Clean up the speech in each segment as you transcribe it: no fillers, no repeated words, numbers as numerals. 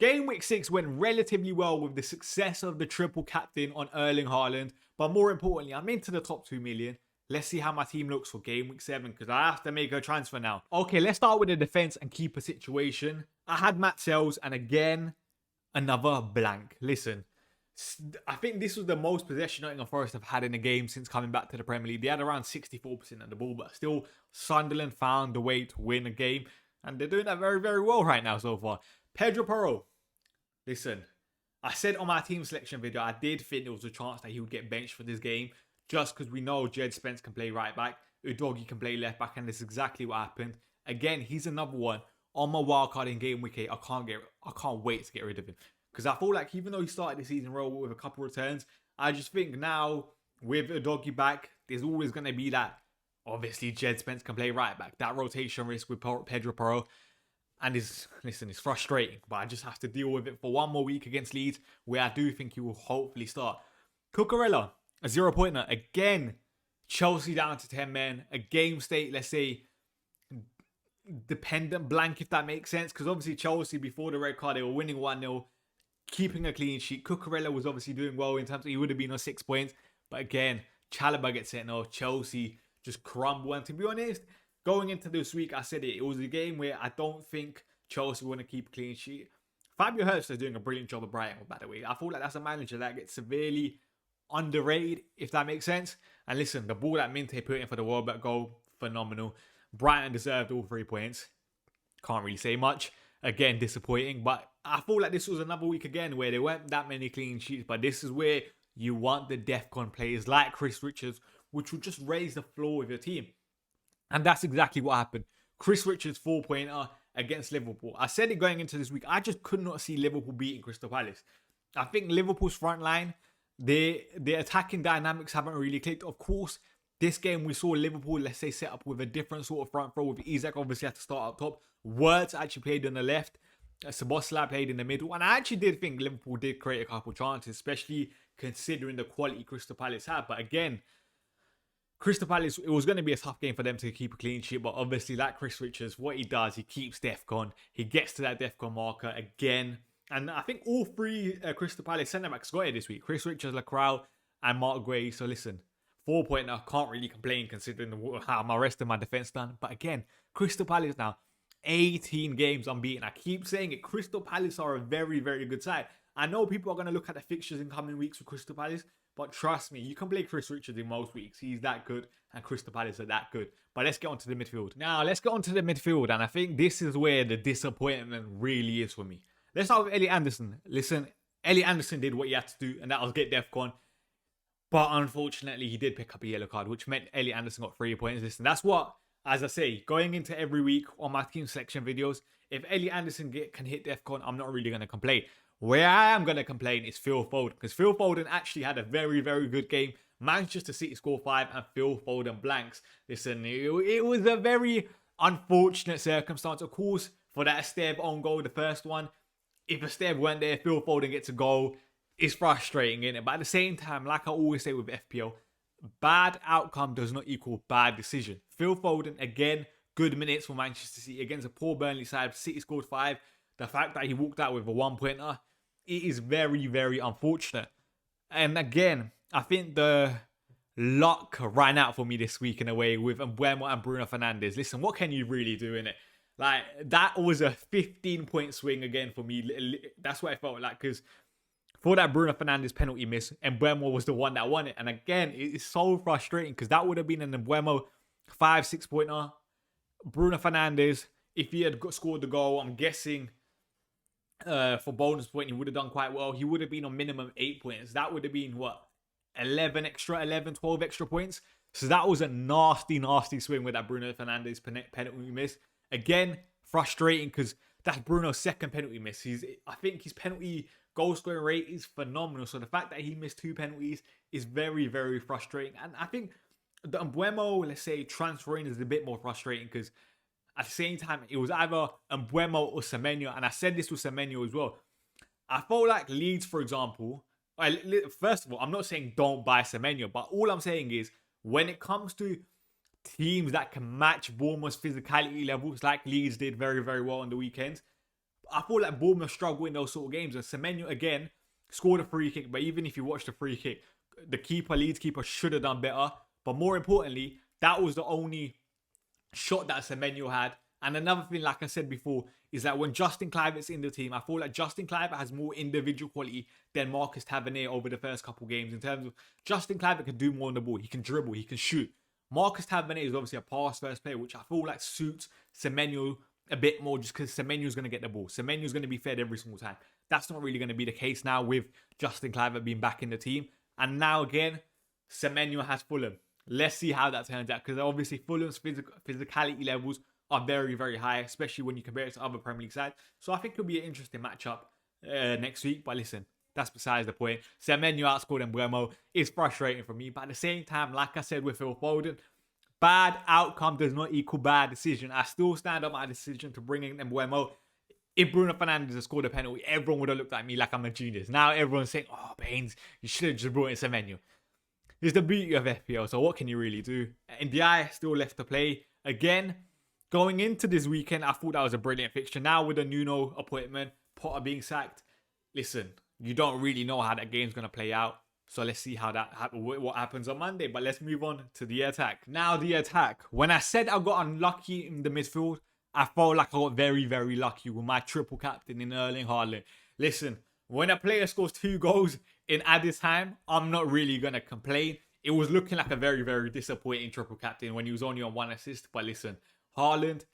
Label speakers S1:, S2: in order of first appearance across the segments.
S1: Game week 6 went relatively well with the success of the triple captain on Erling Haaland, but more importantly, I'm into the top 2 million. Let's see how my team looks for game week 7 because I have to make a transfer now. Okay, let's start with the defense and keeper situation. I had Matt Sells and again, another blank. Listen, I think this was the most possession Nottingham Forest have had in a game since coming back to the Premier League. They had around 64% of the ball, but still Sunderland found a way to win a game. And they're doing that very, very well right now so far. Pedro Porro. Listen, I said on my team selection video, I did think there was a chance that he would get benched for this game just because we know Jed Spence can play right back, Udogie can play left back, and that's exactly what happened. Again, he's another one on my wildcard in game week 8. I can't wait to get rid of him because I feel like even though he started the season well with a couple returns, I just think now with Udogie back, there's always going to be that. Obviously, Jed Spence can play right back. That rotation risk with Pedro Porro. And it's frustrating, but I just have to deal with it for one more week against Leeds, where I do think he will hopefully start. Cucurella, a 0-pointer. Again, Chelsea down to 10 men. A game state, let's say, dependent blank, if that makes sense. Because obviously Chelsea, before the red card, they were winning 1-0, keeping a clean sheet. Cucurella was obviously doing well in terms of he would have been on 6 points. But again, Chalobah gets sent off. Chelsea just crumble. And to be honest, going into this week, I said it was a game where I don't think Chelsea want to keep a clean sheet. Fabio Hurst is doing a brilliant job at Brighton, by the way. I feel like that's a manager that gets severely underrated, if that makes sense. And listen, the ball that Minte put in for the Welbeck goal, phenomenal. Brighton deserved all 3 points. Can't really say much. Again, disappointing. But I feel like this was another week again where there weren't that many clean sheets. But this is where you want the DEFCON players like Chris Richards, which will just raise the floor of your team. And that's exactly what happened. Chris Richards 4-pointer against Liverpool. I said it going into this week. I just could not see Liverpool beating Crystal Palace. I think Liverpool's front line, their attacking dynamics haven't really clicked. Of course, this game we saw Liverpool, let's say, set up with a different sort of front row with Isak obviously had to start up top. Wirtz actually played on the left. Szoboszlai played in the middle. And I actually did think Liverpool did create a couple chances, especially considering the quality Crystal Palace had. But again, Crystal Palace, it was going to be a tough game for them to keep a clean sheet, but obviously, like Chris Richards, what he does, he keeps DEFCON. He gets to that DEFCON marker again. And I think all three Crystal Palace centre-backs got it this week. Chris Richards, Lacroix, and Mark Gray. So listen, 4-pointer, can't really complain considering how my rest of my defence done. But again, Crystal Palace now, 18 games unbeaten. I keep saying it, Crystal Palace are a very, very good side. I know people are going to look at the fixtures in coming weeks for Crystal Palace, but trust me, you can play Chris Richards in most weeks. He's that good, and Crystal Palace are that good. But let's get on to the midfield. Now, let's get on to the midfield, and I think this is where the disappointment really is for me. Let's start with Elliot Anderson. Listen, Elliot Anderson did what he had to do, and that was get DEFCON. But unfortunately, he did pick up a yellow card, which meant Elliot Anderson got 3 points. Listen, that's what, as I say, going into every week on my team selection videos, if Elliot Anderson can hit DEFCON, I'm not really going to complain. Where I am going to complain is Phil Foden, because Phil Foden actually had a very, very good game. Manchester City scored 5 and Phil Foden blanks. Listen, it was a very unfortunate circumstance. Of course, for that Esteve own goal, the first one, if Esteve weren't there, Phil Foden gets a goal. It's frustrating, isn't it? But at the same time, like I always say with FPL, bad outcome does not equal bad decision. Phil Foden, again, good minutes for Manchester City against a poor Burnley side. City scored 5. The fact that he walked out with a 1-pointer, it is very, very unfortunate. And again, I think the luck ran out for me this week in a way with Mbeumo and Bruno Fernandes. Listen, what can you really do in it? Like, that was a 15-point swing again for me. That's what I felt like, because for that Bruno Fernandes penalty miss, Mbeumo was the one that won it. And again, it's so frustrating because that would have been an Mbeumo 5-6-pointer. Bruno Fernandes, if he had scored the goal, I'm guessing for bonus point, he would have done quite well. He would have been on minimum 8 points. That would have been, what, 11, 12 extra points. So that was a nasty, nasty swing with that Bruno Fernandes penalty miss. Again, frustrating because that's Bruno's second penalty miss. I think his penalty goal scoring rate is phenomenal. So the fact that he missed 2 penalties is very, very frustrating. And I think the Mbeumo, let's say, transferring is a bit more frustrating because at the same time, it was either Mbeumo or Semenyo. And I said this with Semenyo as well. I felt like Leeds, for example, first of all, I'm not saying don't buy Semenyo, but all I'm saying is when it comes to teams that can match Bournemouth's physicality levels, like Leeds did very, very well on the weekend, I feel like Bournemouth struggle in those sort of games. And Semenyo, again, scored a free kick. But even if you watch the free kick, the Leeds keeper should have done better. But more importantly, that was the only shot that Semenyo had. And another thing, like I said before, is that when Justin Kluivert's in the team, I feel like Justin Kluivert has more individual quality than Marcus Tavernier over the first couple games. In terms of Justin Kluivert can do more on the ball. He can dribble. He can shoot. Marcus Tavernier is obviously a pass-first player, which I feel like suits Semenyo a bit more just because Semenyo's going to get the ball. Semenyo's going to be fed every single time. That's not really going to be the case now with Justin Kluivert being back in the team. And now again, Semenyo has Fulham. Let's see how that turns out, because obviously Fulham's physicality levels are very, very high, especially when you compare it to other Premier League sides. So I think it'll be an interesting matchup next week. But listen, that's besides the point. Semenyo outscored Mbeumo. It's frustrating for me. But at the same time, like I said with Phil Foden, bad outcome does not equal bad decision. I still stand on my decision to bring in Mbeumo. If Bruno Fernandes had scored a penalty, everyone would have looked at me like I'm a genius. Now everyone's saying, oh, Baines, you should have just brought in Semenyo. It's the beauty of FPL, so what can you really do? Ndiaye still left to play. Again, going into this weekend, I thought that was a brilliant fixture. Now with the Nuno appointment, Potter being sacked, listen, you don't really know how that game's going to play out. So let's see what happens on Monday. But let's move on to the attack. Now the attack. When I said I got unlucky in the midfield, I felt like I got very, very lucky with my triple captain in Erling Haaland. Listen, when a player scores 2 goals in added time, I'm not really going to complain. It was looking like a very, very disappointing triple captain when he was only on 1 assist. But listen, Haaland,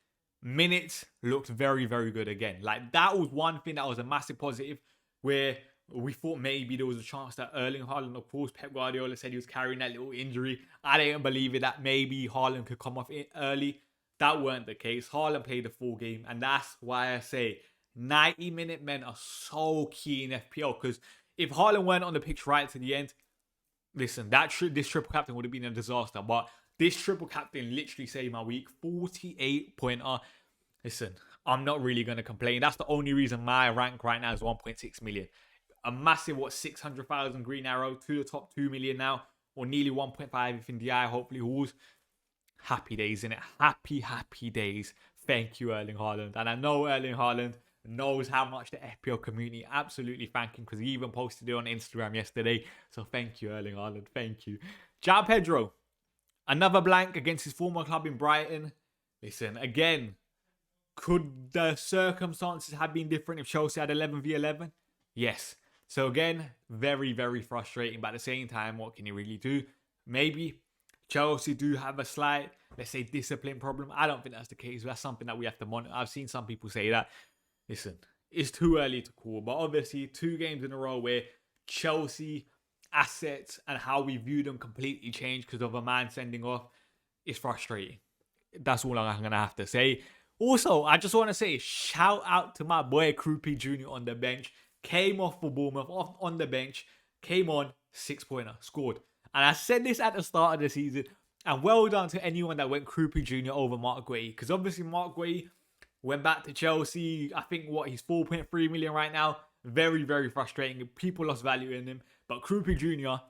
S1: minutes looked very, very good again. Like, that was one thing that was a massive positive, where we thought maybe there was a chance that Erling Haaland, of course, Pep Guardiola said he was carrying that little injury. I didn't believe it, that maybe Haaland could come off it early. That weren't the case. Haaland played the full game. And that's why I say 90-minute men are so key in FPL. Because if Haaland weren't on the pitch right to the end, listen, this triple captain would have been a disaster. But this triple captain literally saved my week. 48-pointer. Listen, I'm not really going to complain. That's the only reason my rank right now is 1.6 million. A massive, 600,000 green arrow to the top 2 million now. Or nearly 1.5 if Ndiaye hopefully hauls. Happy days, innit? Happy, happy days. Thank you, Erling Haaland. And I know Erling Haaland knows how much the FPL community absolutely thank him, because he even posted it on Instagram yesterday. So thank you, Erling Haaland. Thank you. João Pedro, another blank against his former club in Brighton. Listen, again, could the circumstances have been different if Chelsea had 11v11? Yes. So again, very, very frustrating. But at the same time, what can you really do? Maybe Chelsea do have a slight, let's say, discipline problem. I don't think that's the case. That's something that we have to monitor. I've seen some people say that. Listen, it's too early to call. But obviously, 2 games in a row where Chelsea assets and how we view them completely changed because of a man sending off. It's frustrating. That's all I'm going to have to say. Also, I just want to say, shout out to my boy Krupi Jr. on the bench. Came off for Bournemouth, off on the bench. Came on, 6-pointer, scored. And I said this at the start of the season. And well done to anyone that went Krupi Jr. over Mark Guehi. Because obviously Mark Guehi went back to Chelsea. I think, he's 4.3 million right now. Very, very frustrating. People lost value in him. But Krupi Jr.,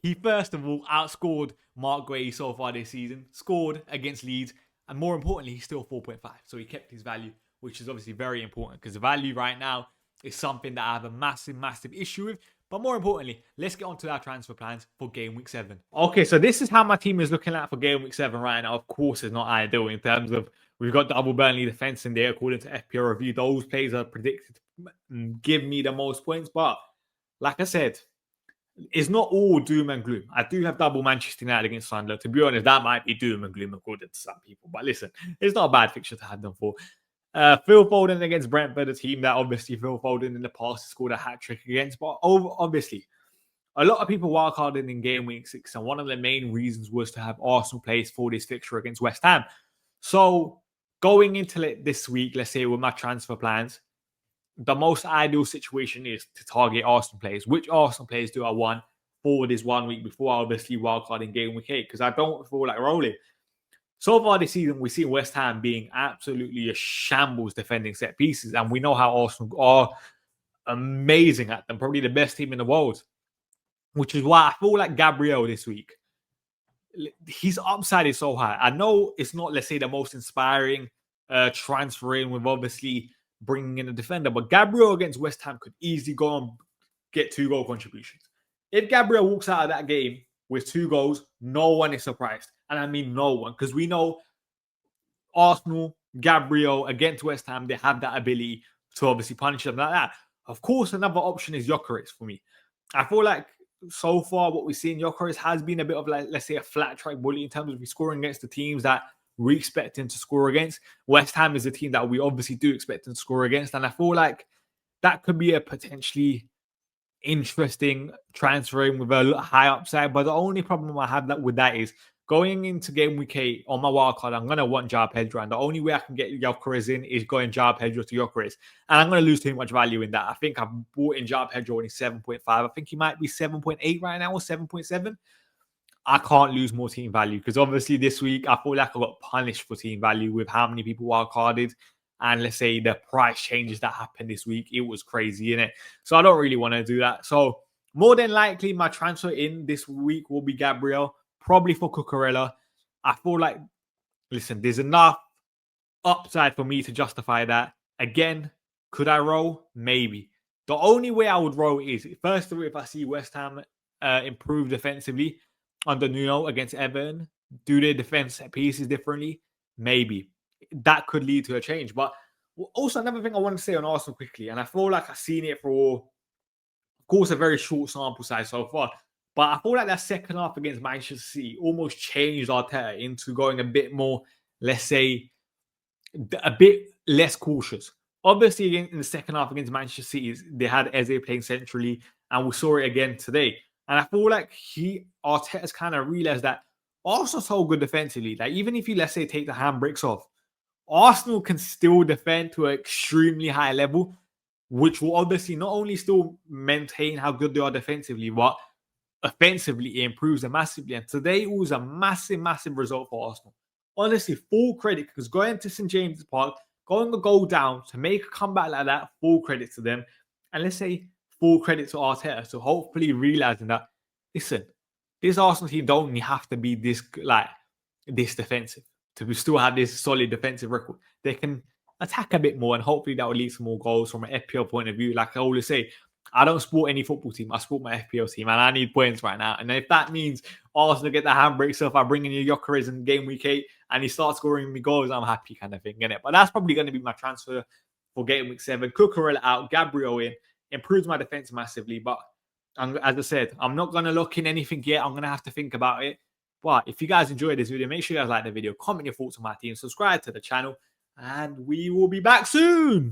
S1: he first of all outscored Mark Guehi so far this season. Scored against Leeds. And more importantly, he's still 4.5. So he kept his value, which is obviously very important. Because the value right now is something that I have a massive, massive issue with. But more importantly, let's get on to our transfer plans for Game Week 7. Okay, so this is how my team is looking at for Game Week 7 right now. Of course, it's not ideal in terms of we've got double Burnley defense in there. According to FPL Review, those players are predicted to give me the most points. But like I said, it's not all doom and gloom. I do have double Manchester United against Sunderland. To be honest, that might be doom and gloom according to some people. But listen, it's not a bad fixture to have them for. Phil Foden against Brentford, a team that obviously Phil Foden in the past scored a hat-trick against. But obviously, a lot of people wildcarded in Game Week 6. And one of the main reasons was to have Arsenal place for this fixture against West Ham. So going into it this week, let's say with my transfer plans, the most ideal situation is to target Arsenal players. Which Arsenal players do I want for this 1 week before I obviously wildcard in Game Week 8? Because I don't feel like rolling. So far this season, we've seen West Ham being absolutely a shambles defending set pieces. And we know how Arsenal are amazing at them. Probably the best team in the world. Which is why I feel like Gabriel this week, his upside is so high. I know it's not, let's say, the most inspiring transfer in with obviously bringing in a defender. But Gabriel against West Ham could easily go and get 2 goal contributions. If Gabriel walks out of that game with 2 goals, no one is surprised. And I mean no one, because we know Arsenal, Gabriel against West Ham, they have that ability to obviously punish them like that. Of course, another option is Gyökores for me. I feel like so far what we've seen, Gyökores has been a bit of like, let's say, a flat track bully in terms of scoring against the teams that we expect him to score against. West Ham is a team that we obviously do expect him to score against. And I feel like that could be a potentially interesting transferring with a high upside. But the only problem I have with that is going into game week 8 on my wildcard, I'm going to want João Pedro. And the only way I can get Gyökores in is going João Pedro to Gyökores. And I'm going to lose too much value in that. I think I've bought in João Pedro when he's 7.5. I think he might be 7.8 right now or 7.7. I can't lose more team value because obviously this week I feel like I got punished for team value with how many people wildcarded. And let's say the price changes that happened this week, it was crazy, innit? So I don't really want to do that. So more than likely, my transfer in this week will be Gabriel, probably for Cucurella. I feel like, listen, there's enough upside for me to justify that. Again, could I roll? Maybe. The only way I would roll is, first of all, if I see West Ham improve defensively under Nuno against Everton, do their defense set pieces differently? Maybe. That could lead to a change. But also another thing I want to say on Arsenal quickly, and I feel like I've seen it for, of course, a very short sample size so far, but I feel like that second half against Manchester City almost changed Arteta into going a bit more, let's say, a bit less cautious. Obviously, again, in the second half against Manchester City, they had Eze playing centrally, and we saw it again today. And I feel like Arteta's kind of realized that Arsenal's so good defensively. Like, even if you, let's say, take the handbrakes off, Arsenal can still defend to an extremely high level, which will obviously not only still maintain how good they are defensively, but offensively it improves them massively. And today it was a massive, massive result for Arsenal. Honestly, full credit, because going to St. James's Park, going a goal down to make a comeback like that, full credit to them. And let's say full credit to Arteta. So hopefully realizing that, listen, this Arsenal team don't only have to be this defensive to still have this solid defensive record. They can attack a bit more, and hopefully that will lead to more goals from an FPL point of view. Like I always say, I don't support any football team. I support my FPL team, and I need points right now. And if that means Arsenal get the handbrake off, I bring in your Gyökores in game week 8, and he starts scoring me goals, I'm happy kind of thing, innit? But that's probably going to be my transfer for game week 7. Cucurella out, Gabriel in, improves my defense massively. But as I said, I'm not going to look in anything yet. I'm going to have to think about it. But if you guys enjoyed this video, make sure you guys like the video, comment your thoughts on my team, subscribe to the channel, and we will be back soon.